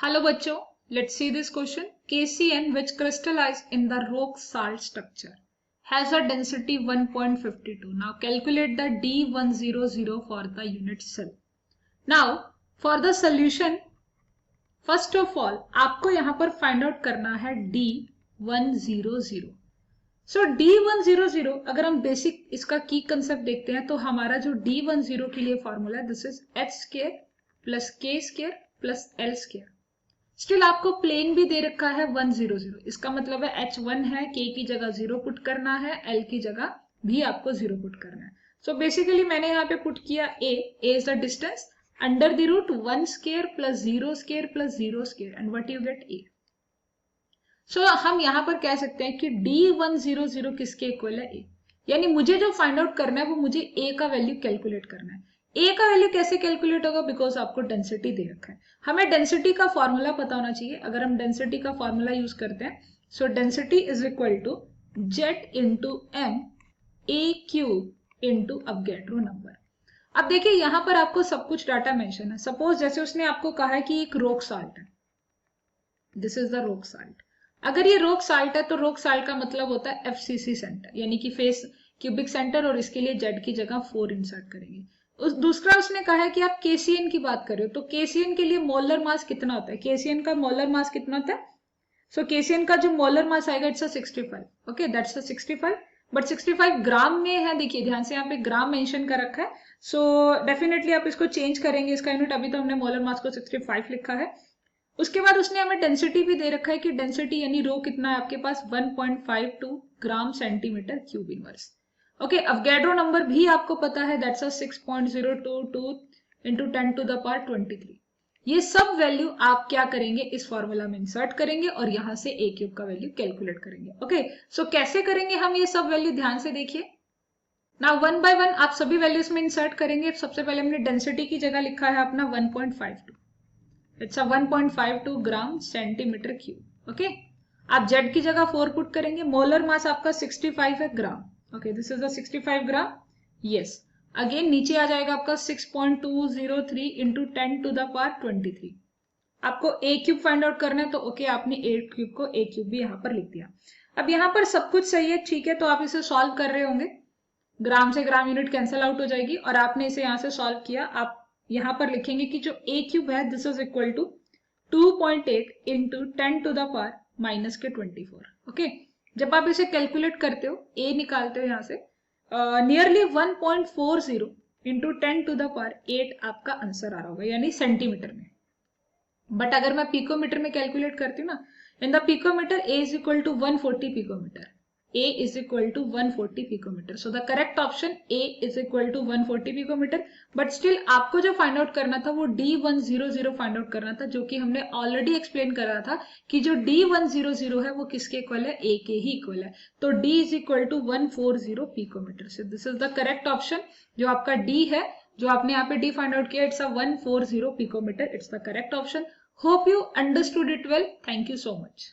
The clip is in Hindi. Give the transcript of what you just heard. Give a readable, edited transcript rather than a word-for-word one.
Hello बच्चों, let's see this question. KCN which crystallized in the rock salt structure has a density 1.52. Now calculate the D100 for the unit cell. Now for the solution, first of all आपको यहाँ पर find out करना है D100. So D100 अगर हम बेसिक इसका की कंसेप्ट देखते हैं तो हमारा जो D10 के लिए फॉर्मूला है this is h square plus k square plus l square. Still आपको प्लेन भी दे रखा है 100. इसका मतलब है h1 है, k की जगह 0 पुट करना है, l की जगह भी आपको 0 पुट करना है. सो बेसिकली मैंने यहाँ पे पुट किया a is the distance under the root 1 square plus 0 square plus 0 square and what you get a. So हम यहाँ पर कह सकते हैं कि D100 किसके इक्वल है a. यानी मुझे जो फाइंड आउट करना है वो मुझे a का वैल्यू कैलकुलेट करना है. a का वैल्यू कैसे कैलकुलेट होगा, बिकॉज आपको डेंसिटी दे रखा है. हमें डेंसिटी का फॉर्मूला पता होना चाहिए. अगर हम डेंसिटी का फॉर्मूला यूज करते हैं so density is equal to Z into M a cube into Avogadro number. अब देखिए यहाँ पर आपको सब कुछ डाटा मेंशन है. सपोज जैसे उसने आपको कहा है कि एक रॉक साल्ट है, this is the rock salt. अगर ये रॉक साल्ट है तो रॉक साल्ट का मतलब होता है एफसीसी सेंटर यानी कि फेस क्यूबिक सेंटर, और इसके लिए जेड की जगह 4 इंसर्ट करेंगे. दूसरा उसने कहा है कि आप केसीएन की बात कर रहे हो तो केसीएन के लिए मोलर मास कितना होता है, केसीएन का मोलर मास कितना होता है. सो केसीएन का जो मोलर मास आएगा इट्स 65. ओके दैट्स 65, बट 65 ग्राम में है. देखिए ध्यान से यहाँ पे ग्राम मेंशन कर रखा है. सो डेफिनेटली आप इसको चेंज करेंगे इसका यूनिट. अभी तो हमने मोलर मास को 65 लिखा है. उसके बाद उसने हमें डेंसिटी भी दे रखा है कि डेंसिटी यानी रो कितना है आपके पास 1.52 gram centimetre cube inverse. Okay Avogadro number भी आपको पता है that's 6.022 into 10 to the power 23. ये सब वैल्यू आप क्या करेंगे इस फॉर्मूला में इंसर्ट करेंगे और यहां से ए क्यूब का वैल्यू कैलकुलेट करेंगे. ओके सो कैसे करेंगे हम ये सब वैल्यू, ध्यान से देखिए. नाउ वन बाय वन आप सभी वैल्यूज में इंसर्ट करेंगे. सबसे पहले हमने डेंसिटी की जगह लिखा है अपना 1.52. It's 1.52 gram centimetre cube. Okay आप जेड की जगह 4 पुट करेंगे. मोलर मास आपका 65 है gram. Okay this is the 65 gram. Yes again नीचे आ जाएगा आपका 6.203 इंटू 10 टू द पावर 23. आपको ए क्यूब फाइंड आउट करना है तो ओके आपने ए क्यूब को ए क्यूब भी यहाँ पर लिख दिया. अब यहाँ पर सब कुछ सही है, ठीक है, तो आप इसे सॉल्व कर रहे होंगे. ग्राम से ग्राम यूनिट कैंसिल आउट हो जाएगी और आपने इसे यहाँ से सॉल्व किया. आप यहाँ पर लिखेंगे कि जो ए क्यूब है this is equal to 2.8 into 10 to the power minus के 24. ओके जब आप इसे कैलकुलेट करते हो ए निकालते हो यहाँ से nearly 1.40 into 10 to the power 8 आपका आंसर आ रहा होगा यानी सेंटीमीटर में. बट अगर मैं पिकोमीटर में कैलकुलेट करती हूँ ना, in the picometre a is equal to 140 picometre. A is equal to 140 picometer. So the correct option A is equal to 140 picometer. But still आपको जो फाइंड आउट करना था वो D100 फाइंड आउट करना था, जो कि हमने ऑलरेडी एक्सप्लेन करा था कि जो D100 है वो किसके इक्वल है, A के ही इक्वल है. तो D is equal to 140 picometer. So this is the correct option. जो आपका D है, जो आपने यहाँ पे D फाइंड आउट किया, it's a 140 picometer. It's the correct option. Hope you understood it well. Thank you so much.